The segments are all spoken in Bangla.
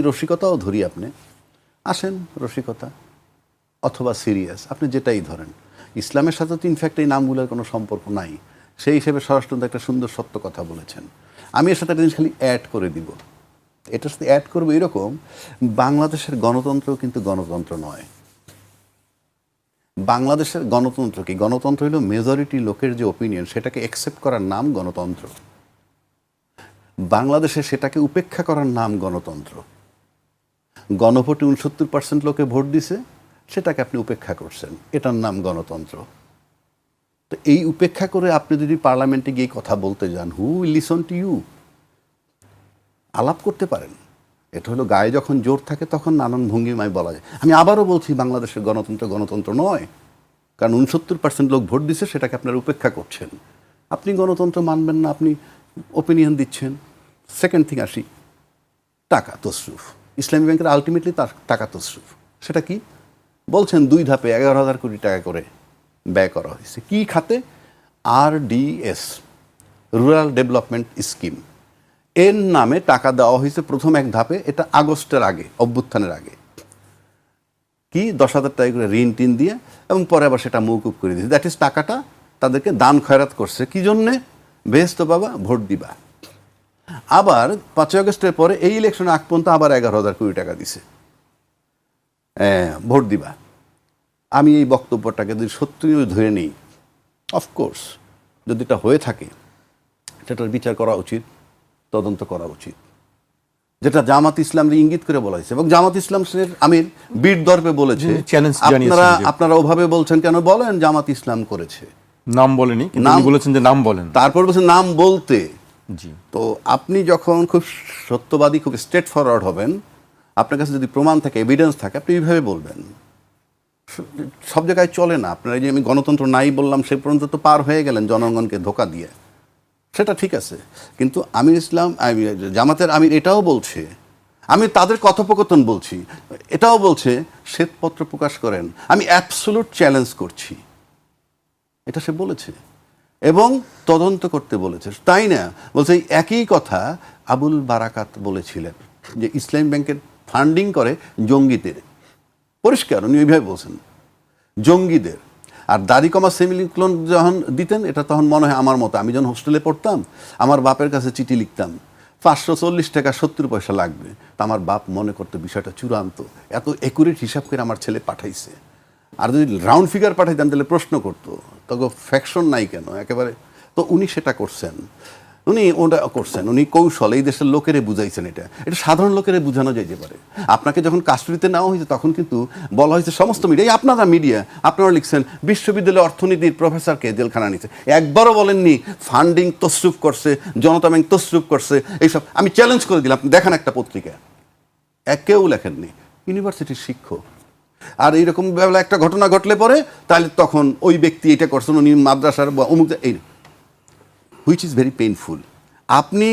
রসিকতাও ধরি আপনি আসেন রসিকতা অথবা সিরিয়াস আপনি যেটাই ধরেন ইসলামের সাথে তো ইনফ্যাক্ট এই নামগুলোর কোনো সম্পর্ক নাই সেই হিসেবে স্বরাষ্ট্র একটা সুন্দর সত্য কথা বলেছেন। আমি এর সাথে একটা জিনিস খালি অ্যাড করে দিব, এটার সাথে অ্যাড করবো এরকম, বাংলাদেশের গণতন্ত্র কিন্তু গণতন্ত্র নয়। বাংলাদেশের গণতন্ত্র কি? গণতন্ত্র হলো মেজরিটি লোকের যে ওপিনিয়ন সেটাকে অ্যাকসেপ্ট করার নাম গণতন্ত্র। বাংলাদেশে সেটাকে উপেক্ষা করার নাম গণতন্ত্র। গণভোটে 69% লোকে ভোট দিছে, সেটাকে আপনি উপেক্ষা করছেন, এটার নাম গণতন্ত্র। তো এই উপেক্ষা করে আপনি যদি পার্লামেন্টে গিয়ে কথা বলতে যান, who will listen to you? আলাপ করতে পারেন। এটা হলো গায়ে যখন জোর থাকে তখন নানান ভঙ্গিমায় বলা যায়। আমি আবারও বলছি, বাংলাদেশের গণতন্ত্র গণতন্ত্র নয়, কারণ 69% লোক ভোট দিছে, সেটাকে আপনারা উপেক্ষা করছেন। আপনি গণতন্ত্র মানবেন না, আপনি ওপিনিয়ন দিচ্ছেন। সেকেন্ড থিং আসি, টাকা তসরুফ। ইসলামী ব্যাংকের আলটিমেটলি তার টাকা তসরুফ। সেটা কি বলছেন? 2 ধাপে 11,000 কোটি টাকা করে ব্যয় করা হয়েছে। কি খাতে? RDS, রুরাল ডেভেলপমেন্ট স্কিম, এর নামে টাকা দেওয়া হয়েছে প্রথম এক ধাপে। এটা আগস্টের আগে, অভ্যুত্থানের আগে। কি 10,000 টাকা করে ঋণ টিন দিয়ে, এবং পরে আবার সেটা মৌকুব করে দিয়েছে। দ্যাট ইজ টাকাটা তাদেরকে দান খয়রাত করছে। কি জন্যে? বেহেস্ত বাবা, ভোট দিবা। আবার 5 আগস্টের পরে এই ইলেকশনে আগ পর্যন্ত আবার 11,000 কোটি টাকা দিছে, ভোট দিবা। আমি এই বক্তব্যটাকে যদি সত্যি ধরে নিই, অফকোর্স যদি এটা হয়ে থাকে সেটার বিচার করা উচিত, তদন্ত করা উচিত, যেটা জামাত ইসলামকে ইঙ্গিত করে বলা হয়েছে। এবং জামাত ইসলামের আমির বীর দর্পে বলেছে, আপনারা ওভাবে বলছেন কেন? বলেন জামাত ইসলাম করেছে, নাম বলেনি, নাম বলেছেন যে নাম বলেন, তারপর বলছেন নাম বলতে। জি, তো আপনি যখন খুব সত্যবাদী, খুব স্ট্রেট ফরওয়ার্ড হবেন, আপনার কাছে যদি প্রমাণ থাকে, এভিডেন্স থাকে, আপনি এইভাবে বলবেন। সব জায়গায় চলে না। আপনারা যে আমি গণতন্ত্র নাই বললাম, সে পর্যন্ত তো পার হয়ে গেলেন জনগণকে ধোকা দিয়ে, সেটা ঠিক আছে। কিন্তু আমির ইসলাম, জামাতের আমির এটাও বলছে, আমি তাদের কথোপকথন বলছি, এটাও বলছে শ্বেতপত্র প্রকাশ করেন, আমি অ্যাবসোলুট চ্যালেঞ্জ করছি, এটা সে বলেছে। এবং তদন্ত করতে বলেছে, তাই না? বলছে এই একই কথা আবুল বারাকাত বলেছিলেন, যে ইসলামী ব্যাংকের ফান্ডিং করে জঙ্গিদের। পরিষ্কার উনি ওইভাবে বলছেন, জঙ্গিদের। আর দাড়ি কমা সেমিলিক্লোন যখন দিতেন, এটা তখন মনে হয় আমার মতো, আমি যখন হোস্টেলে পড়তাম, আমার বাপের কাছে চিঠি লিখতাম, 540 টাকা 70 পয়সা লাগবে। তা আমার বাপ মনে করতো বিষয়টা চূড়ান্ত, এত একুরেট হিসাব করে আমার ছেলে পাঠাইছে। আর যদি রাউন্ড ফিগার পাঠাইতাম তাহলে প্রশ্ন করতো, তখন ফ্যাকশন নাই কেন একেবারে। তো উনি সেটা করছেন, উনি ওটা করছেন, উনি কৌশল এই দেশের লোকেরে বুঝাইছেন। এটা সাধারণ লোকেরে বোঝানো যেতে পারে। আপনাকে যখন কাস্টডিতে নেওয়া হয়েছে তখন কিন্তু বলা হয়েছে, সমস্ত মিডিয়া, আপনারা মিডিয়া, আপনারা লিখছেন বিশ্ববিদ্যালয় অর্থনীতির প্রফেসরকে জেলখানা নিচ্ছে। একবারও বলেননি ফান্ডিং তসরুফ করছে, জনতা ব্যাংক তসরুফ করছে, এইসব। আমি চ্যালেঞ্জ করে দিলাম, আপনি দেখান একটা পত্রিকা, কেউ লেখেননি। ইউনিভার্সিটির শিক্ষক। আর এইরকম বেলা একটা ঘটনা ঘটলে পরে, তাহলে তখন ওই ব্যক্তি এটা করছেন, উনি মাদ্রাসার বা অমুক, এই হুইচ ইজ ভেরি পেইনফুল। আপনি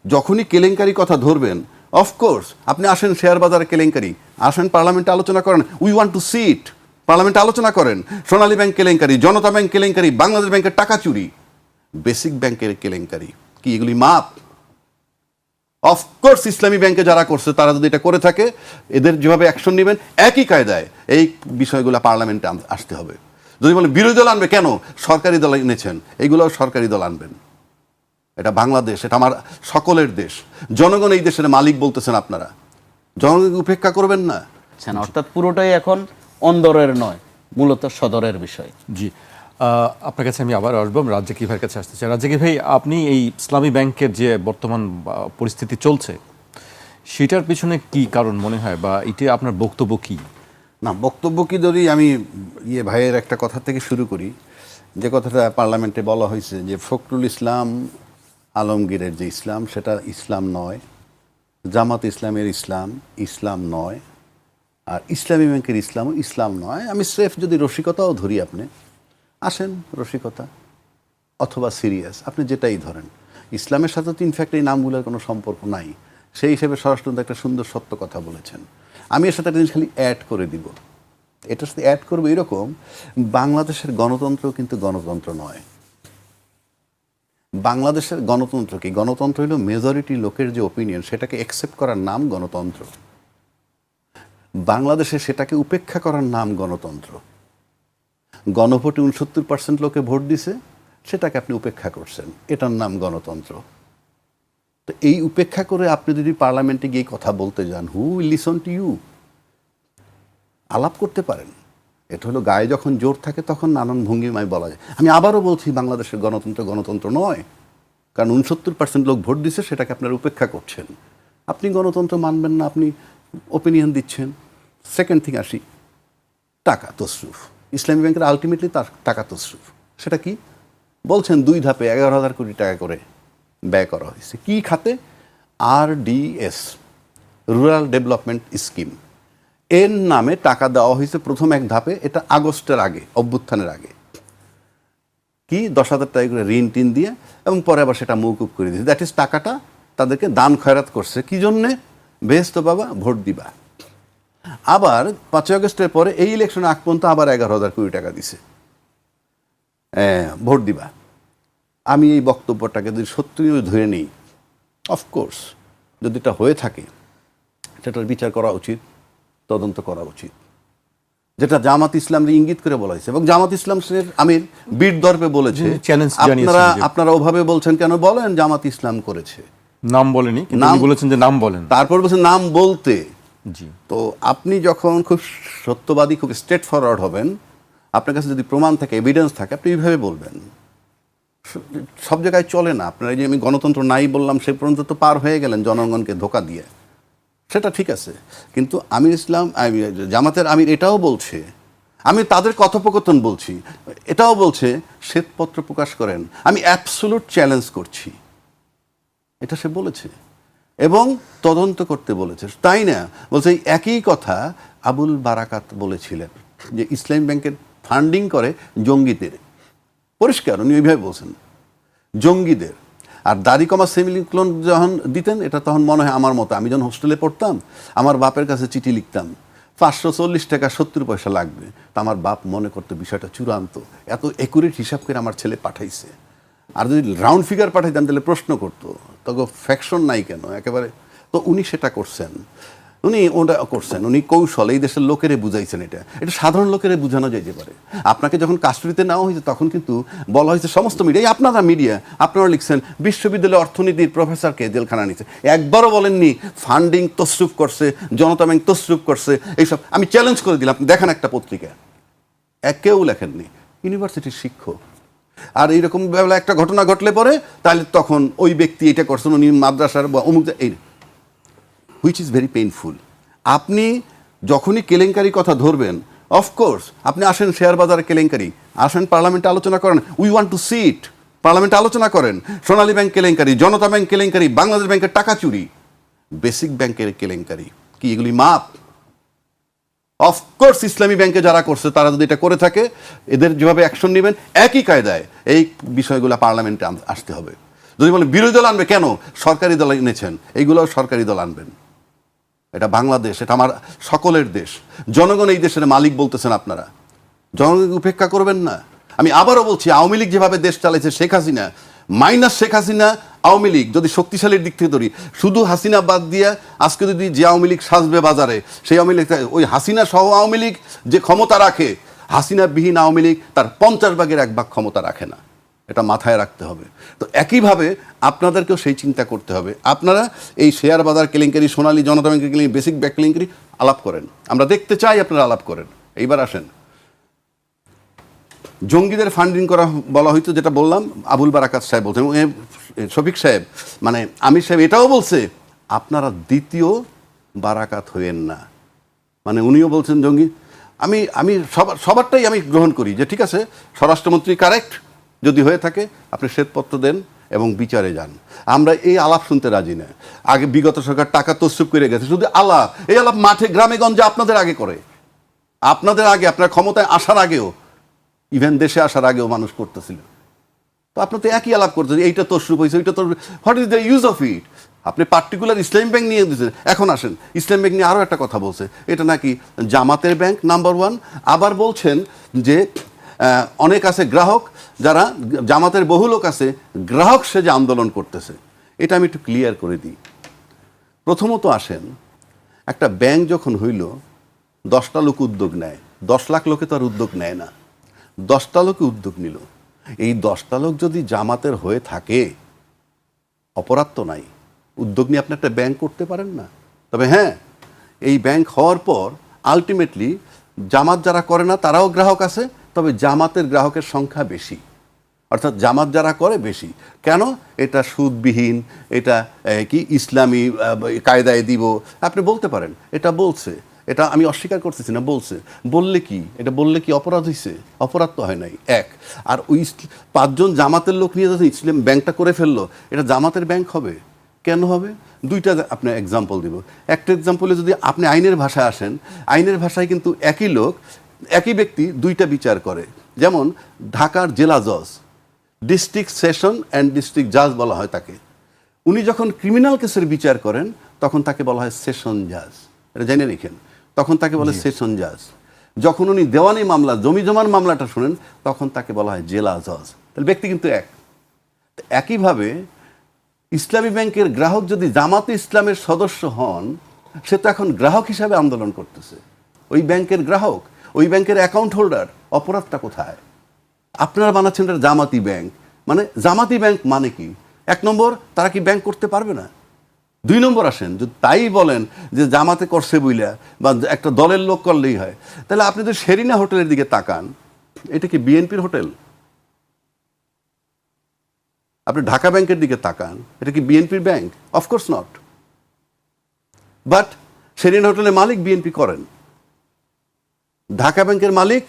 যখনই কেলেঙ্কারি কথা ধরবেন, অফকোর্স আপনি আসেন শেয়ার বাজারে কেলেঙ্কারি, আসেন পার্লামেন্টে আলোচনা করেন, উই ওয়ান্ট টু সি ইট। পার্লামেন্টে আলোচনা করেন, সোনালী ব্যাংক কেলেঙ্কারি, জনতা ব্যাংক কেলেঙ্কারি, বাংলাদেশ ব্যাংকের টাকা চুরি, বেসিক ব্যাংকের কেলেঙ্কারি, কি এগুলি মাপ? অফকোর্স ইসলামী ব্যাংকে যারা করছে তারা যদি এটা করে থাকে, এদের যেভাবে অ্যাকশন নেবেন একই কায়দায় এই বিষয়গুলো পার্লামেন্টে আসতে হবে। যদি বলে বিরোধী দল আনবে, কেন? সরকারি দল এনেছেন, এইগুলোও সরকারি দল আনবেন। এটা বাংলাদেশ, এটা আমার সকলের দেশ, জনগণ এই দেশের মালিক বলতেছেন আপনারা, জনগণকে উপেক্ষা করবেন না। অর্থাৎ পুরোটাই এখন অন্দরের নয়, মূলত সদরের বিষয়। জি, আপনার কাছে আমি আবার আসবো, রাজ্জাকি ভাইয়ের কাছে আসতে চাই। রাজ্জাকি ভাই, আপনি এই ইসলামী ব্যাংকের যে বর্তমান পরিস্থিতি চলছে, সেটার পিছনে কি কারণ মনে হয়, বা এটা আপনার বক্তব্য কি? না, বক্তব্য কি, যদি আমি ভাইয়ের একটা কথা থেকে শুরু করি, যে কথাটা পার্লামেন্টে বলা হয়েছে যে ফখরুল ইসলাম আলমগীরের যে ইসলাম, সেটা ইসলাম নয়, জামাত ইসলামের ইসলাম ইসলাম নয়, আর ইসলামী ব্যাংকের ইসলামও ইসলাম নয়। আমি স্রেফ যদি রসিকতাও ধরি, আপনি আসেন রসিকতা অথবা সিরিয়াস, আপনি যেটাই ধরেন, ইসলামের সাথে তো ইনফ্যাক্ট এই নামগুলোর কোনো সম্পর্ক নাই। সেই হিসেবে স্বরাষ্ট্র একটা সুন্দর সত্য কথা বলেছেন। আমি এর সাথে একটা জিনিস খালি অ্যাড করে দিব, এটার সাথে অ্যাড করবো এরকম, বাংলাদেশের গণতন্ত্র কিন্তু গণতন্ত্র নয়। বাংলাদেশের গণতন্ত্র কি? গণতন্ত্র হলো মেজরিটি লোকের যে ওপিনিয়ন সেটাকে অ্যাকসেপ্ট করার নাম গণতন্ত্র। বাংলাদেশে সেটাকে উপেক্ষা করার নাম গণতন্ত্র। গণভোটে 69% লোকে ভোট দিছে, সেটাকে আপনি উপেক্ষা করছেন, এটার নাম গণতন্ত্র। তো এই উপেক্ষা করে আপনি যদি পার্লামেন্টে গিয়ে কথা বলতে যান, who will listen to you? আলাপ করতে পারেন। এটা হলো গায়ে যখন জোর থাকে তখন নানান ভঙ্গিমায় বলা যায়। আমি আবারও বলছি, বাংলাদেশের গণতন্ত্র গণতন্ত্র নয়, কারণ 69% লোক ভোট দিছে, সেটাকে আপনারা উপেক্ষা করছেন। আপনি গণতন্ত্র মানবেন না, আপনি ওপিনিয়ন দিচ্ছেন। সেকেন্ড থিং আসি, টাকা তসরুফ। ইসলামী ব্যাংকের আলটিমেটলি তার টাকা তসরুফ। সেটা কি বলছেন? 2 ধাপে 11,000 কোটি টাকা করে ব্যয় করা হয়েছে। কি খাতে? RDS, রুরাল ডেভেলপমেন্ট স্কিম, এর নামে টাকা দেওয়া হয়েছে প্রথম এক ধাপে। এটা আগস্টের আগে, অভ্যুত্থানের আগে। কি 10,000 টাকা করে ঋণ টিন দিয়ে, এবং পরে আবার সেটা মৌকুব করে দিয়েছে। দ্যাট ইজ টাকাটা তাদেরকে দান খয়রাত করছে। কি জন্যে? বেহেস্ত বাবা, ভোট দিবা। আবার 5ই আগস্টের পরে এই ইলেকশনে আগ পর্যন্ত আবার 11,000 কোটি টাকা দিছে, ভোট দিবা। আমি এই বক্তব্যটাকে যদি সত্যিই ধরে নিই, অফকোর্স যদি এটা হয়ে থাকে সেটার বিচার করা উচিত, তদন্ত করা উচিত। যেটা জামাত ইসলামকে ইঙ্গিত করে বলা হয়েছে, এবং জামাত ইসলামের আমির বীর দর্পে বলেছে, চ্যালেঞ্জ জানিয়েছেন যে আপনারা ওভাবে বলছেন কেন? বলেন জামাত ইসলাম করেছে। নাম বলেনি, কিন্তু উনি বলেছেন যে নাম বলেন। তারপর বলছেন নাম বলতে। জি। তো আপনি যখন খুব সত্যবাদী, খুব স্ট্রেট ফরওয়ার্ড হবেন, আপনার কাছে যদি প্রমাণ থাকে, এভিডেন্স থাকে, আপনি এইভাবে বলবেন। সব জায়গায় চলে না। আপনার এই যে আমি গণতন্ত্র নাই বললাম, সে পর্যন্ত তো পার হয়ে গেলেন জনগণকে ধোঁকা দিয়ে। সেটা ঠিক আছে, কিন্তু আমির ইসলাম, জামাতের আমির এটাও বলছে, আমি তাদের কথোপকথন বলছি, এটাও বলছে শ্বেতপত্র প্রকাশ করেন, আমি অ্যাবসোলুট চ্যালেঞ্জ করছি। এটা সে বলেছে এবং তদন্ত করতে বলেছে, তাই না? বলছে এই একই কথা আবুল বারাকাত বলেছিলেন, যে ইসলামী ব্যাংকের ফান্ডিং করে জঙ্গিদের। পরিষ্কার উনি ওইভাবে বলছেন, জঙ্গিদের। আর দাড়ি কমা সেমিলিক্লোন যখন দিতেন, এটা তখন মনে হয় আমার মতো, আমি যখন হোস্টেলে পড়তাম, আমার বাপের কাছে চিঠি লিখতাম, 540 টাকা 70 পয়সা লাগবে। তা আমার বাপ মনে করতো বিষয়টা চূড়ান্ত, এত একুরেট হিসাব করে আমার ছেলে পাঠাইছে। আর যদি রাউন্ড ফিগার পাঠাইতাম তাহলে প্রশ্ন করতো, তখন ফ্যাকশন নাই কেন একেবারে। তো উনি সেটা করছেন, উনি ওটা করছেন, উনি কৌশল এই দেশের লোকেরে বুঝাইছেন। এটা সাধারণ লোকেরে বোঝানো যেতে পারে। আপনাকে যখন কাস্টডিতে নেওয়া হয়েছে তখন কিন্তু বলা হয়েছে, সমস্ত মিডিয়া, আপনারা মিডিয়া, আপনারা লিখছেন বিশ্ববিদ্যালয় অর্থনীতির প্রফেসরকে জেলখানা নিচ্ছে। একবারও বলেননি ফান্ডিং তসরুফ করছে, জনতা ব্যাংক তসরুফ করছে, এইসব। আমি চ্যালেঞ্জ করে দিলাম, আপনি দেখেন একটা পত্রিকা, কেউ লেখেননি, ইউনিভার্সিটির শিক্ষক। আর এইরকম বেলা একটা ঘটনা ঘটলে পরে তাহলে তখন ওই ব্যক্তি এটা করছেন, উনি মাদ্রাসার বা অমুক, এই হুইচ ইজ ভেরি পেইনফুল। আপনি যখনই কেলেঙ্কারি কথা ধরবেন, অফকোর্স আপনি আসেন শেয়ার বাজার কেলেঙ্কারি, আসেন পার্লামেন্টে আলোচনা করেন, উই ওয়ান্ট টু সি ইট। পার্লামেন্টে আলোচনা করেন, সোনালী ব্যাংক কেলেঙ্কারি, জনতা ব্যাংক কেলেঙ্কারি, বাংলাদেশ ব্যাংকের টাকা চুরি, বেসিক ব্যাংকের কেলেঙ্কারি, কি এগুলি মাপ? অফকোর্স ইসলামী ব্যাংকে যারা করছে তারা যদি এটা করে থাকে, এদের যেভাবে অ্যাকশন নেবেন একই কায়দায় এই বিষয়গুলো পার্লামেন্টে আসতে হবে। যদি বলে বিরোধী দল আনবে, কেন? সরকারি দল এনেছেন, এইগুলোও সরকারি দল আনবেন। এটা বাংলাদেশ, এটা আমার সকলের দেশ, জনগণ এই দেশের মালিক বলতেছেন আপনারা, জনগণকে উপেক্ষা করবেন না। আমি আবারও বলছি, আওয়ামী লীগ যেভাবে দেশ চালাইছে, শেখ হাসিনা মাইনাস শেখ হাসিনা, আওয়ামী লীগ যদি শক্তিশালীর দিক থেকে ধরি, শুধু হাসিনা বাদ দিয়ে আজকে যদি যে আওয়ামী লীগ সাজবে বাজারে, সেই আওয়ামী লীগ, ওই হাসিনা সহ আওয়ামী লীগ যে ক্ষমতা রাখে, হাসিনা বিহীন আওয়ামী লীগ তার 50 ভাগের 1 ভাগ ক্ষমতা রাখে না। এটা মাথায় রাখতে হবে। তো একইভাবে আপনাদেরকেও সেই চিন্তা করতে হবে। আপনারা এই শেয়ার বাজার কেলেঙ্কারি, সোনালী, জনতা ব্যাংকের কেলেঙ্কারি, বেসিক ব্যাংক কেলেঙ্কারি আলাপ করেন, আমরা দেখতে চাই আপনারা আলাপ করেন। এইবার আসেন, জঙ্গিদের ফান্ডিং করা বলা হয়তো, যেটা বললাম আবুল বারাকাত সাহেব বলছেন, শফিক সাহেব, মানে আমির সাহেব এটাও বলছে, আপনারা দ্বিতীয় বারাকাত হইয়েন না। মানে উনিও বলছেন জঙ্গি। আমি সবারটাই আমি গ্রহণ করি যে ঠিক আছে, স্বরাষ্ট্রমন্ত্রী কারেক্ট, যদি হয়ে থাকে আপনি শ্বেতপত্র দেন এবং বিচারে যান। আমরা এই আলাপ শুনতে রাজি না। আগে বিগত সরকার টাকা তসরুপ করে গেছে, শুধু আলাপ, এই আলাপ মাঠে গ্রামে গঞ্জে আপনাদের আগে করে, আপনাদের আগে, আপনার ক্ষমতায় আসার আগেও, ইভেন দেশে আসার আগেও মানুষ করতেছিল। তো আপনি তো একই আলাপ করতেছেন, এইটা তসরুপ হয়েছে, ওইটা তো, what is the use of it? আপনি পার্টিকুলার ইসলামী ব্যাংক নিয়ে দিচ্ছেন। এখন আসেন, ইসলামী ব্যাংক নিয়ে আরও একটা কথা বলছে, এটা নাকি জামাতের ব্যাংক নাম্বার 1। আবার বলছেন যে অনেক আছে গ্রাহক, যারা জামাতের বহু লোক আছে গ্রাহক সেজে আন্দোলন করতেছে। এটা আমি একটু ক্লিয়ার করে দিই। প্রথমত আসেন, একটা ব্যাংক যখন হইল 10টা লোক উদ্যোগ নেয়, 10 লাখ লোকে তো আর উদ্যোগ নেয় না, 10টা লোকে উদ্যোগ নিল। এই 10টা লোক যদি জামাতের হয়ে থাকে, অপরাধ তো নাই। উদ্যোগ নিয়ে আপনি একটা ব্যাংক করতে পারেন না। তবে হ্যাঁ, এই ব্যাংক হওয়ার পর আলটিমেটলি জামাত যারা করে না তারাও গ্রাহক আছে, তবে জামাতের গ্রাহকের সংখ্যা বেশি, অর্থাৎ জামাত যারা করে বেশি। কেন? এটা সুদবিহীন, এটা কি ইসলামী কায়দায় দিব, আপনি বলতে পারেন। এটা বলছে, এটা আমি অস্বীকার করতেছি না, বলছে। বললে কি এটা বললে কি অপরাধ হয়েছে? অপরাধ তো হয় নাই। এক, আর ওই 5 জন জামাতের লোক নিয়ে যদি ইসলাম ব্যাংকটা করে ফেললো, এটা জামাতের ব্যাংক হবে? কেন হবে? দুইটা আপনার এক্সাম্পল দিব। একটা এক্সাম্পলে যদি আপনি আইনের ভাষায় আসেন, আইনের ভাষায় কিন্তু একই লোক, একই ব্যক্তি দুইটা বিচার করে। যেমন ঢাকার জেলা জজ, ডিস্ট্রিক্ট সেশন অ্যান্ড ডিস্ট্রিক্ট জাজ বলা হয় তাকে। উনি যখন ক্রিমিনাল কেসের বিচার করেন তখন তাকে বলা হয় সেশন জাজ, এটা জেনে রেখেন। তখন তাকে বলে সেশন জাজ। যখন উনি দেওয়ানি মামলা, জমি জমার মামলাটা শুনেন, তখন তাকে বলা হয় জেলা জজ। তাহলে ব্যক্তি কিন্তু এক। একইভাবে ইসলামী ব্যাংকের গ্রাহক যদি জামাতে ইসলামের সদস্য হন, সে তো এখন গ্রাহক হিসাবে আন্দোলন করতেছে। ওই ব্যাংকের গ্রাহক, ওই ব্যাংকের অ্যাকাউন্ট হোল্ডার। অপরাধটা কোথায়? আপনারা বানাচ্ছেন এটা জামাতি ব্যাংক। মানে জামাতি ব্যাংক মানে কি? 1 নম্বর, তারা কি ব্যাংক করতে পারবে না? 2 নম্বর আসেন, যদি তাই বলেন যে জামাতে করছে বইলা বা একটা দলের লোক করলেই হয়, তাহলে আপনি তো শেরিনা হোটেলের দিকে তাকান, এটা কি বিএনপির হোটেল? আপনি ঢাকা ব্যাংকের দিকে তাকান, এটা কি বিএনপির bank? Of course not. But Sherina হোটেলের মালিক বিএনপি করেন, ঢাকা ব্যাংকের মালিক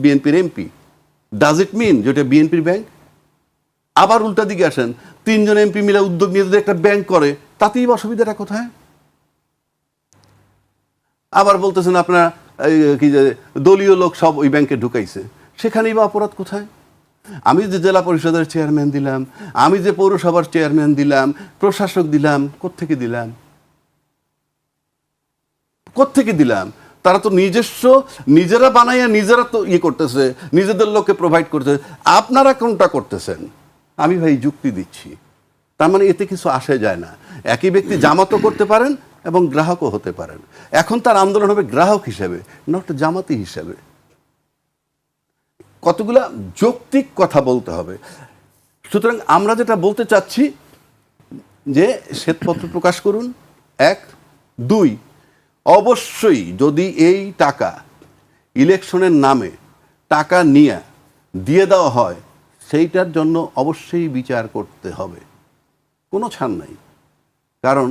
বিএনপির এমপি। ডাজ ইট মিন যেটা বিএনপির ব্যাংক? আবার উল্টা দিকে আসেন, 3 জন এমপি মিলে উদ্যোগ নিয়ে যদি একটা ব্যাংক করে, তাতেই অসুবিধাটা কোথায়? আবার বলতেছেন আপনার কি যে দলীয় লোক সব ওই ব্যাংকে ঢুকাইছে, সেখানেই বা অপরাধ কোথায়? আমি যে জেলা পরিষদের চেয়ারম্যান দিলাম, আমি যে পৌরসভার চেয়ারম্যান দিলাম, প্রশাসক দিলাম, কোত্থেকে দিলাম? কোত্থেকে দিলাম? তারা তো নিজেরা বানাইয়া নিজেরা তো করতেছে, নিজেদের লোককে প্রোভাইড করতেছে। আপনারা কোনটা করতেছেন? আমি ভাই যুক্তি দিচ্ছি। তার মানে এতে কিছু আসে যায় না। একই ব্যক্তি জামাতও করতে পারেন এবং গ্রাহকও হতে পারেন। এখন তার আন্দোলন হবে গ্রাহক হিসেবে, নট জামাতি হিসেবে। কতগুলা যৌক্তিক কথা বলতে হবে। সুতরাং আমরা যেটা বলতে চাচ্ছি যে শ্বেতপত্র প্রকাশ করুন, 1। 2, অবশ্যই যদি এই টাকা ইলেকশনের নামে টাকা নিয়ে দিয়ে দেওয়া হয়, সেইটার জন্য অবশ্যই বিচার করতে হবে, কোনো ছাড় নাই। কারণ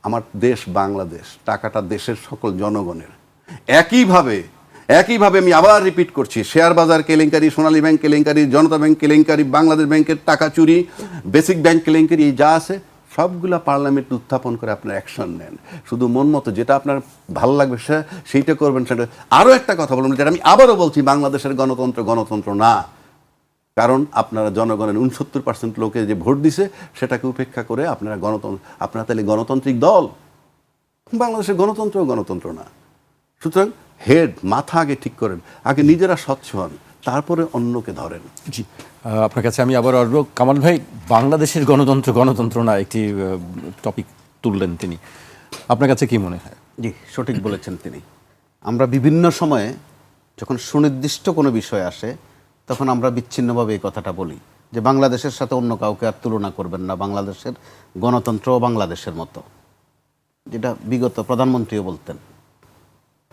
আমার দেশ বাংলাদেশ, টাকাটা দেশের সকল জনগণের। একইভাবে আমি আবার রিপিট করছি, শেয়ার বাজার কেলেঙ্কারি, সোনালী ব্যাংক কেলেঙ্কারি, জনতা ব্যাংক কেলেঙ্কারি, বাংলাদেশ ব্যাংকের টাকা চুরি, বেসিক ব্যাংক কেলেঙ্কারি, এই যা আছে সবগুলা পার্লামেন্টে উত্থাপন করে আপনার অ্যাকশন নেন। শুধু মন মতো যেটা আপনার ভালো লাগবে সেইটা করবেন। সেটা আরও একটা কথা বলবেন, যেটা আমি আবারও বলছি, বাংলাদেশের গণতন্ত্র না। কারণ আপনারা জনগণের 69% লোকে যে ভোট দিছে সেটাকে উপেক্ষা করে আপনারা তাহলে গণতান্ত্রিক দল? বাংলাদেশের গণতন্ত্র না। সুতরাং মাথা আগে ঠিক করেন, আগে নিজেরা স্বচ্ছ হন, তারপরে অন্যকে ধরেন। জি, আপনার কাছে আমি আবার আসবো। কামাল ভাই, বাংলাদেশের গণতন্ত্র না একটি টপিক তুললেন তিনি, আপনার কাছে কি মনে হয়? জি, সঠিক বলেছেন তিনি। আমরা বিভিন্ন সময়ে যখন সুনির্দিষ্ট কোনো বিষয় আসে, তখন আমরা বিচ্ছিন্নভাবে এই কথাটা বলি যে বাংলাদেশের সাথে অন্য কাউকে আর তুলনা করবেন না, বাংলাদেশের গণতন্ত্র বাংলাদেশের মতো, যেটা বিগত প্রধানমন্ত্রীও বলতেন।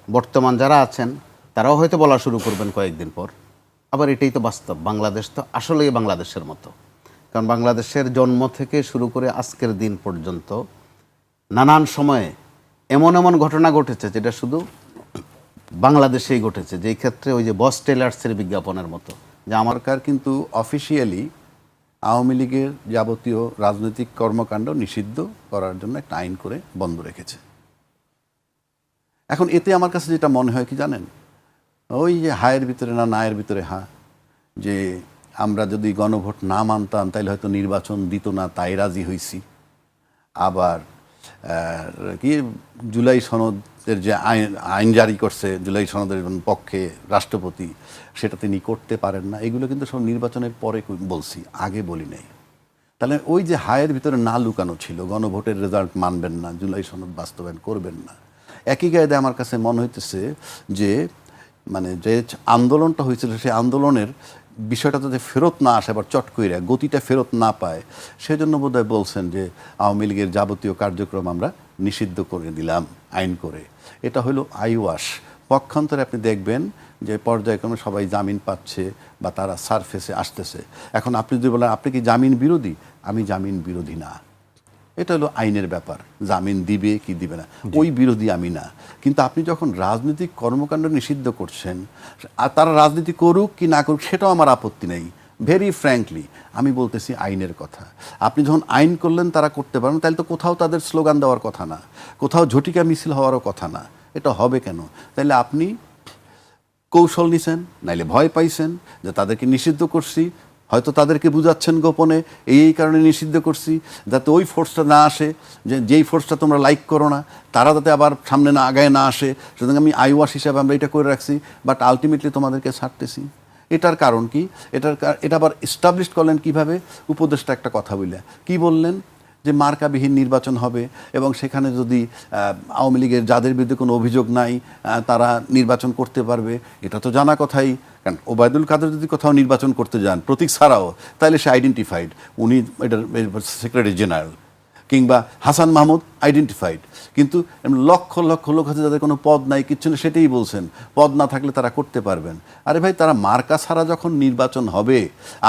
বর্তমান যারা আছেন তারাও হয়তো বলা শুরু করবেন কয়েকদিন পর। আবার এটাই তো বাস্তব, বাংলাদেশ তো আসলেই বাংলাদেশের মতো। কারণ বাংলাদেশের জন্ম থেকে শুরু করে আজকের দিন পর্যন্ত নানান সময়ে এমন ঘটনা ঘটেছে যেটা শুধু বাংলাদেশেই ঘটেছে, যেই ক্ষেত্রে ওই যে বস টেলার্সের বিজ্ঞাপনের মতো, যে আমার সরকার কিন্তু অফিসিয়ালি আওয়ামী লীগের যাবতীয় রাজনৈতিক কর্মকাণ্ড নিষিদ্ধ করার জন্য একটা আইন করে বন্ধ রেখেছে। এখন এতে আমার কাছে যেটা মনে হয় কি জানেন, ওই যে হায়ের ভিতরে না নায়ের ভিতরে হা, যে আমরা যদি গণভোট না মানতাম তাহলে হয়তো নির্বাচন দিত না, তাই রাজি হইছি। আবার কি জুলাই সনদের যে আইন জারি করছে, জুলাই সনদের পক্ষে রাষ্ট্রপতি, সেটা তিনি করতে পারেন না। এগুলো কিন্তু সব নির্বাচনের পরে বলছি, আগে বলি নাই। তাহলে ওই যে হায়ের ভিতরে না লুকানো ছিল, গণভোটের রেজাল্ট মানবেন না, জুলাই সনদ বাস্তবায়ন করবেন না, একই কায়দায় আমার কাছে মনে হইতেছে যে মানে যে আন্দোলনটা হয়েছিল সেই আন্দোলনের বিষয়টা যাতে ফেরত না আসে, আবার চট কইরা গতিটা ফেরত না পায়, সেজন্য বোধহয় বলছেন যে আওয়ামী লীগের যাবতীয় কার্যক্রম আমরা নিষিদ্ধ করে দিলাম আইন করে। এটা হলো আইওয়াশ। পক্ষান্তরে আপনি দেখবেন যে পর্যায়ক্রমে সবাই জামিন পাচ্ছে বা তারা সারফেসে আসতেছে। এখন আপনি যদি বলেন আপনি কি জামিন বিরোধী, আমি জামিন বিরোধী না। এটা হলো আইনের ব্যাপার, জামিন দিবে কি দিবে না ওই বিরোধী আমি না। কিন্তু আপনি যখন রাজনৈতিক কর্মকাণ্ড নিষিদ্ধ করছেন, আর তারা রাজনীতি করুক কি না করুক সেটাও আমার আপত্তি নেই। ভেরি ফ্র্যাঙ্কলি আমি বলতেছি আইনের কথা। আপনি যখন আইন করলেন তারা করতে পারেন, তাহলে তো কোথাও তাদের স্লোগান দেওয়ার কথা না, কোথাও ঝটিকা মিছিল হওয়ারও কথা না। এটা হবে কেন? তাহলে আপনি কৌশল নিছেন, নাইলে ভয় পাইছেন যে তাদেরকে নিষিদ্ধ করছি, হয়তো তাদেরকে বুঝাচ্ছেন গোপনে এই কারণে নিষিদ্ধ করছি যাতে ওই ফোর্সটা না আসে, যেই ফোর্সটা তোমরা লাইক করো না তারা যাতে আবার সামনে না আগায় না আসে। সুতরাং আমি আইওয়াশ হিসাবে আমরা এটা করে রাখছি, বাট আলটিমেটলি তোমাদেরকে ছাড়তেছি। এটার কারণ কি? এটা আবার এস্টাবলিশ করলেন কিভাবে? উপদেষ্টা একটা কথা বললে কি বললেন যে মার্কাবিহীন নির্বাচন হবে এবং সেখানে যদি আওয়ামী লীগের যাদের বিরুদ্ধে কোনো অভিযোগ নাই তারা নির্বাচন করতে পারবে। এটা তো জানা কথাই, কারণ ওবায়দুল কাদের যদি কোথাও নির্বাচন করতে যান প্রতীক ছাড়াও, তাহলে সে আইডেন্টিফাইড, উনি এটার সেক্রেটারি জেনারেল, কিংবা হাসান মাহমুদ আইডেন্টিফাইড। কিন্তু লক্ষ লক্ষ লোক আছে যাদের কোনো পদ নাই, কিচ্ছু না, সেটাই বলছেন পদ না থাকলে তারা করতে পারবেন। আরে ভাই, তারা মার্কা ছাড়া যখন নির্বাচন হবে,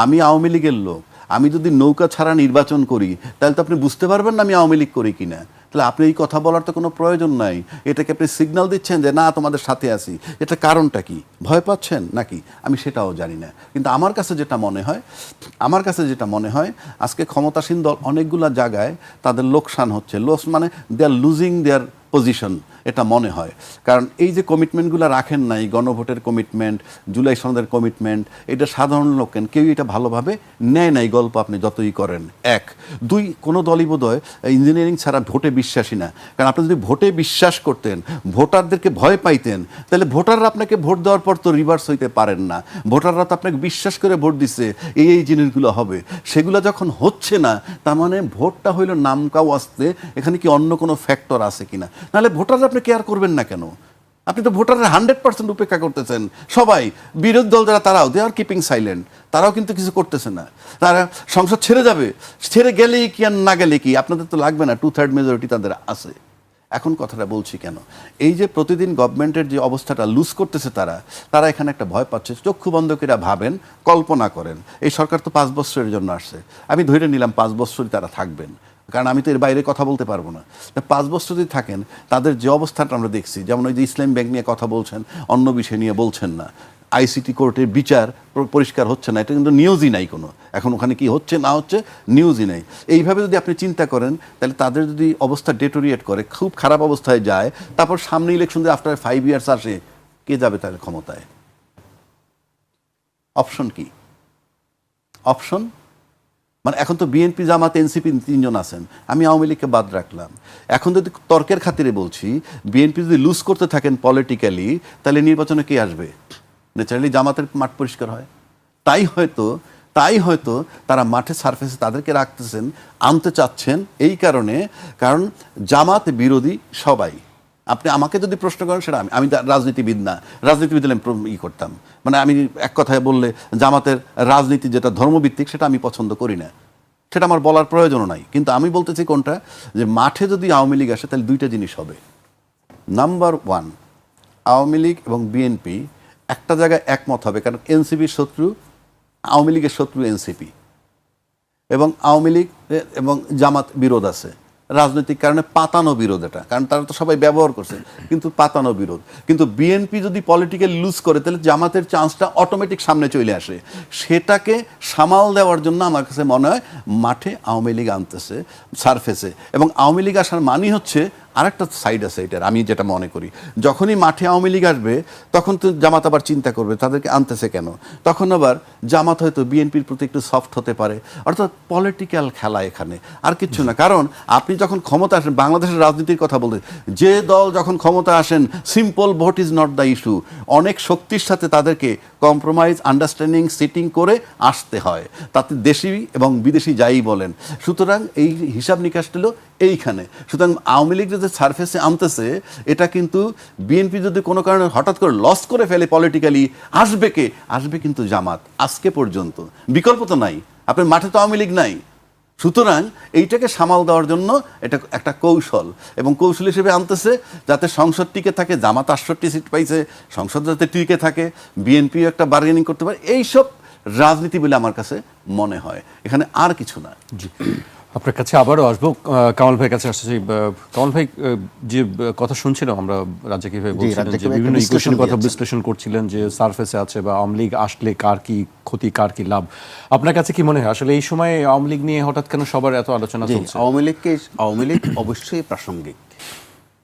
আমি আওয়ামী লীগের লোক, আমি যদি নৌকা ছাড়া নির্বাচন করি তাহলে তো আপনি বুঝতে পারবেন না আমি আওয়ামী লীগ করি কিনা। তাহলে আপনি এই কথা বলার তো কোনো প্রয়োজন নাই। এটাকে আপনি সিগন্যাল দিচ্ছেন যে না তোমাদের সাথে আছি, এটা কারণটা কি? ভয় পাচ্ছেন নাকি? আমি সেটাও জানি না। কিন্তু আমার কাছে যেটা মনে হয় আজকে ক্ষমতাসীন দল অনেকগুলো জায়গায় তাদের লোকসান হচ্ছে, মানে দে আর লুজিং দেয়ার পজিশন, এটা মনে হয়। কারণ এই যে কমিটমেন্টগুলো রাখেন নাই, গণভোটের কমিটমেন্ট, জুলাই সনদের কমিটমেন্ট, এটা সাধারণ লোকেন কেউ এটা ভালোভাবে নেয় নাই। গল্প আপনি যতই করেন। এক, দুই, কোনো দলই বোধহয় ইঞ্জিনিয়ারিং ছাড়া ভোটে বিশ্বাসী না। কারণ আপনি যদি ভোটে বিশ্বাস করতেন, ভোটারদেরকে ভয় পাইতেন, তাহলে ভোটাররা আপনাকে ভোট দেওয়ার পর তো রিভার্স হইতে পারেন না। ভোটাররা তো আপনাকে বিশ্বাস করে ভোট দিচ্ছে এই জিনিসগুলো হবে, সেগুলো যখন হচ্ছে না, তার মানে ভোটটা হইল নামকাও আসতে, এখানে কি অন্য কোনো ফ্যাক্টর আছে কিনা? নাহলে ভোটাররা আপনি কেয়ার করবেন না কেন? আপনি তো ভোটাররা 100% উপেক্ষা করতেছেন। সবাই বিরোধী দল যারা তারাও দে আর কিপিং সাইলেন্ট, তারাও কিন্তু কিছু করতেছে না। তারা সংসদ ছেড়ে যাবে, ছেড়ে গেলেই কি আর না গেলে কি, আপনাদের তো লাগবে না, 2/3 মেজরিটি তাদের আছে। এখন কথাটা বলছি কেন? এই যে প্রতিদিন গভর্নমেন্টের যে অবস্থাটা লুজ করতেছে তারা এখানে একটা ভয় পাচ্ছে। চক্ষু বন্ধ করে ভাবেন, কল্পনা করেন এই সরকার তো 5 বছরের জন্য আসছে, আমি ধরে নিলাম 5 বছরই তারা থাকবেন, কারণ আমি তো এর বাইরে কথা বলতে পারবো না। 5 বছর যদি থাকেন, তাদের যে অবস্থাটা আমরা দেখছি, যেমন ওই যে ইসলামী ব্যাংক নিয়ে কথা বলছেন, অন্য বিষয় নিয়ে বলছেন না, আইসিটি কোর্টের বিচার পরিষ্কার হচ্ছে না, এটা কিন্তু নিউজই নাই কোনো, এখন ওখানে কি হচ্ছে না হচ্ছে নিউজই নেই। এইভাবে যদি আপনি চিন্তা করেন, তাহলে তাদের যদি অবস্থা ডেটোরিয়েট করে, খুব খারাপ অবস্থায় যায়, তারপর সামনে ইলেকশন যদি আফটার 5 ইয়ার্স আসে, কে যাবে তাদের ক্ষমতায়? অপশন কি? অপশন মানে এখন তো বিএনপি, জামাত, এনসিপি 3 জন আছেন, আমি আওয়ামী লীগকে বাদ রাখলাম। এখন যদি তর্কের খাতিরে বলছি, বিএনপি যদি লুজ করতে থাকেন পলিটিক্যালি, তাহলে নির্বাচনে কে আসবে? ন্যাচারালি জামাতের মাঠ পরিষ্কার হয়। তাই হয়তো তারা মাঠে সারফেসে তাদেরকে রাখতেছেন, আনতে চাচ্ছেন এই কারণে, কারণ জামাত বিরোধী সবাই। আপনি আমাকে যদি প্রশ্ন করেন, সেটা আমি রাজনীতিবিদ না, রাজনীতিবিদ হলে করতাম, মানে আমি এক কথায় বললে জামাতের রাজনীতি যেটা ধর্মভিত্তিক সেটা আমি পছন্দ করি না, সেটা আমার বলার প্রয়োজনও নাই। কিন্তু আমি বলতেছি কোনটা, যে মাঠে যদি আওয়ামী লীগ আসে তাহলে 2টা জিনিস হবে। নাম্বার 1, আওয়ামী লীগ এবং বিএনপি একটা জায়গায় একমত হবে, কারণ এনসিপির শত্রু আওয়ামী লীগের শত্রু এনসিপি, এবং আওয়ামী লীগ এবং জামাত বিরোধ আছে রাজনৈতিক কারণে, পাতানো বিরোধ এটা, কারণ তারা তো সবাই ব্যবহার করছে, কিন্তু পাতানো বিরোধ। কিন্তু বিএনপি যদি পলিটিক্যাল লুজ করে, তাহলে জামাতের চান্সটা অটোমেটিক সামনে চলে আসে। সেটাকে সামাল দেওয়ার জন্য আমার কাছে মনে হয় মাঠে আওয়ামী লীগ আনতেছে সারফেসে, এবং আওয়ামী লীগ আসার মানই হচ্ছে আরেকটা সাইড আছে এটার, আমি যেটা মনে করি, যখনই মাঠে আওয়ামী লীগ আসবে তখন তো জামাত আবার চিন্তা করবে তাদেরকে আনতেছে কেন, তখন আবার জামাত হয়তো বিএনপির প্রতি একটু সফট হতে পারে। অর্থাৎ পলিটিক্যাল খেলা এখানে, আর কিচ্ছু না। কারণ আপনি যখন ক্ষমতা আসেন, বাংলাদেশের রাজনীতির কথা বলতে, যে দল যখন ক্ষমতা আসেন, simple vote is not the issue, অনেক শক্তির সাথে তাদেরকে কম্প্রোমাইজ, আন্ডারস্ট্যান্ডিং, সিটিং করে আসতে হয়, তাতে দেশি এবং বিদেশি যাই বলেন। সুতরাং এই হিসাব নিকাশটা হলো এইখানে। সুতরাং আওয়ামী লীগ যে সারফেসে আনতেছে, এটা কিন্তু বিএনপি যদি কোনো কারণে হঠাৎ করে লস করে ফেলে পলিটিক্যালি, আসবে কিন্তু জামাত। আজকে পর্যন্ত বিকল্প তো নাই, আপনার মাঠে তো আওয়ামী লীগ নাই। সুতরাং এইটাকে সামাল দেওয়ার জন্য এটা একটা কৌশল, এবং কৌশল হিসেবে আনতেছে যাতে সংসদ টিকে থাকে। জামাত 68 সিট পাইছে, সংসদ যাতে টিকে থাকে, বিএনপি একটা বার্গেনিং করতে পারে, এইসব রাজনীতি বলে আমার কাছে মনে হয়, এখানে আর কিছু না। জি, আপনার কাছে আবারও আসবো। কামাল ভাইয়ের কাছে আসতে চাই। কামাল ভাই, যে কথা শুনছিলাম আমরা, রাজ্জাকি ভাই বলছিলেন যে বিভিন্ন ইকুয়েশনের কথা বিশ্লেষণ করছিলেন যে সারফেসে আছে বা আওয়ামী লীগ আসলে কার কি ক্ষতি, কার কি লাভ। আপনার কাছে কি মনে হয় আসলে এই সময় আওয়ামী লীগ নিয়ে হঠাৎ কেন সবার এত আলোচনা চলছে? আওয়ামী লীগ অবশ্যই প্রাসঙ্গিক,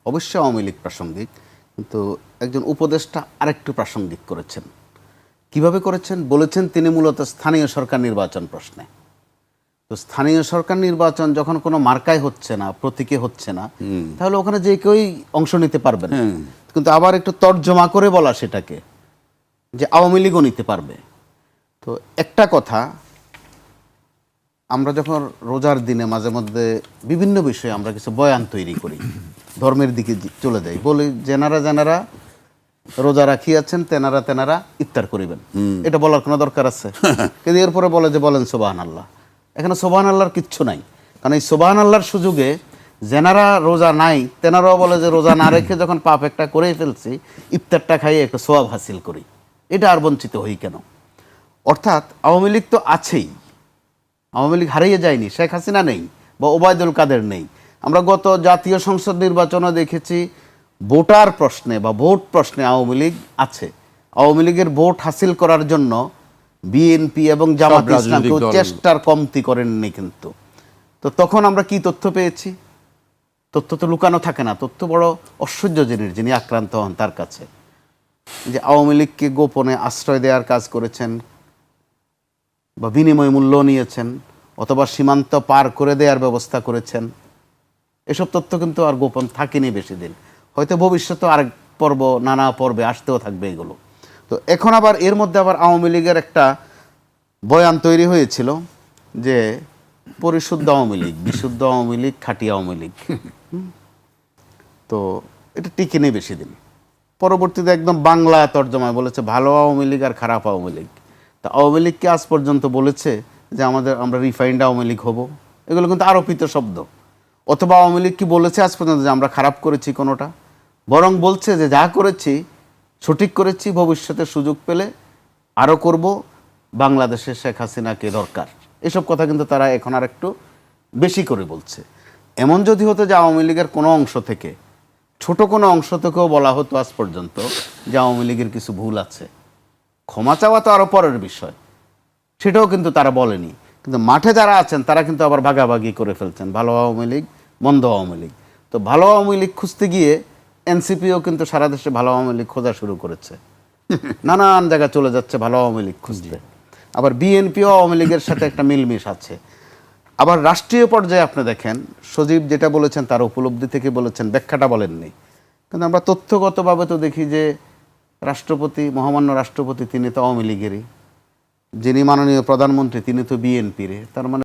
অবশ্যই আওয়ামী লীগ প্রাসঙ্গিক, কিন্তু একজন উপদেষ্টা আরেকটু প্রাসঙ্গিক করেছেন। কিভাবে করেছেন? বলেছেন তিনি মূলত স্থানীয় সরকার নির্বাচন প্রশ্নে। তো স্থানীয় সরকার নির্বাচন যখন কোনো মার্কায় হচ্ছে না, প্রতীকে হচ্ছে না, তাহলে ওখানে যে কেউই অংশ নিতে পারবেন। কিন্তু আবার একটু তর্জমা করে বলা সেটাকে যে আওয়ামী লীগও নিতে পারবে। তো একটা কথা, আমরা যখন রোজার দিনে মাঝে মধ্যে বিভিন্ন বিষয়ে আমরা কিছু বয়ান তৈরি করি, ধর্মের দিকে চলে যাই, বলি যেনারা রোজা রাখিয়াছেন তেনারা ইফতার করিবেন। এটা বলার কোনো দরকার আছে? কিন্তু এরপরে বলে যে বলেন সুবহানাল্লাহ। এখানে সুবহানাল্লাহর কিচ্ছু নাই, কারণ এই সুবহানাল্লাহর সুযোগে যেনারা রোজা নাই তেনারাও বলে যে রোজা না রেখে যখন পাপ একটা করে ফেলছি, ইফতারটা খাইয়ে একটু সোয়াব হাসিল করি। এটা আর বঞ্চিত হই কেন? অর্থাৎ আওয়ামী লীগ তো আছেই, আওয়ামী লীগ হারিয়ে যায়নি। শেখ হাসিনা নেই বা ওবায়দুল কাদের নেই। আমরা গত জাতীয় সংসদ নির্বাচনে দেখেছি ভোটার প্রশ্নে বা ভোট প্রশ্নে আওয়ামী লীগ আছে। আওয়ামী লীগের ভোট হাসিল করার জন্য বিএনপি এবং জামাত ইসলাম কেউ চেষ্টার কমতি করেননি। কিন্তু তো তখন আমরা কি তথ্য পেয়েছি? তথ্য তো লুকানো থাকে না, তথ্য বড় ঐশ্বর্য জিনিস, যিনি আক্রান্ত হন তার কাছে, যে আওয়ামী লীগকে গোপনে আশ্রয় দেওয়ার কাজ করেছেন বা বিনিময় মূল্য নিয়েছেন অথবা সীমান্ত পার করে দেওয়ার ব্যবস্থা করেছেন। এসব তথ্য কিন্তু আর গোপন থাকেনি বেশি দিন, হয়তো ভবিষ্যতে আরেক পর্ব, নানা পর্বে আসতেও থাকবে এগুলো। তো এখন আবার এর মধ্যে আবার আওয়ামী লীগের একটা বয়ান তৈরি হয়েছিল যে পরিশুদ্ধ আওয়ামী লীগ, বিশুদ্ধ আওয়ামী লীগ, খাঁটি আওয়ামী লীগ। তো এটা টিকে নেই বেশি দিন। পরবর্তীতে একদম বাংলা তর্জমায় বলেছে ভালো আওয়ামী লীগ আর খারাপ আওয়ামী লীগ। তা আওয়ামী লীগকে আজ পর্যন্ত বলেছে যে আমরা রিফাইন্ড আওয়ামী লীগ হব, এগুলো কিন্তু আরোপিত শব্দ। অথবা আওয়ামী লীগ কি বলেছে আজ পর্যন্ত যে আমরা খারাপ করেছি কোনোটা? বরং বলছে যে যা করেছি সঠিক করেছি, ভবিষ্যতে সুযোগ পেলে আরও করব, বাংলাদেশে শেখ হাসিনাকে দরকার। এসব কথা কিন্তু তারা এখন আর একটু বেশি করে বলছে। এমন যদি হতো যে আওয়ামী লীগের কোনো অংশ থেকে, ছোট কোনো অংশ থেকেও বলা হতো আজ পর্যন্ত যে আওয়ামী লীগের কিছু ভুল আছে, ক্ষমা চাওয়া তো আরও পরের বিষয়, সেটাও কিন্তু তারা বলেনি। কিন্তু মাঠে যারা আছেন তারা কিন্তু আবার ভাগাভাগি করে ফেলছেন, ভালো আওয়ামী লীগ, মন্দ আওয়ামী লীগ। তো ভালো আওয়ামী লীগ খুঁজতে গিয়ে এনসিপিও কিন্তু সারা দেশে ভালো আওয়ামী লীগ খোঁজা শুরু করেছে, নানান জায়গায় চলে যাচ্ছে ভালো আওয়ামী লীগ খুঁজতে। আবার বিএনপিও আওয়ামী লীগের সাথে একটা মিলমিশ আছে। আবার রাষ্ট্রীয় পর্যায়ে আপনি দেখেন, সজীব যেটা বলেছেন তার উপলব্ধি থেকে বলেছেন, ব্যাখ্যাটা বলেননি। কিন্তু আমরা তথ্যগতভাবে তো দেখি যে রাষ্ট্রপতি, মহামান্য রাষ্ট্রপতি, তিনি তো আওয়ামী লীগেরই। যিনি মাননীয় প্রধানমন্ত্রী তিনি তো বিএনপির। তার মানে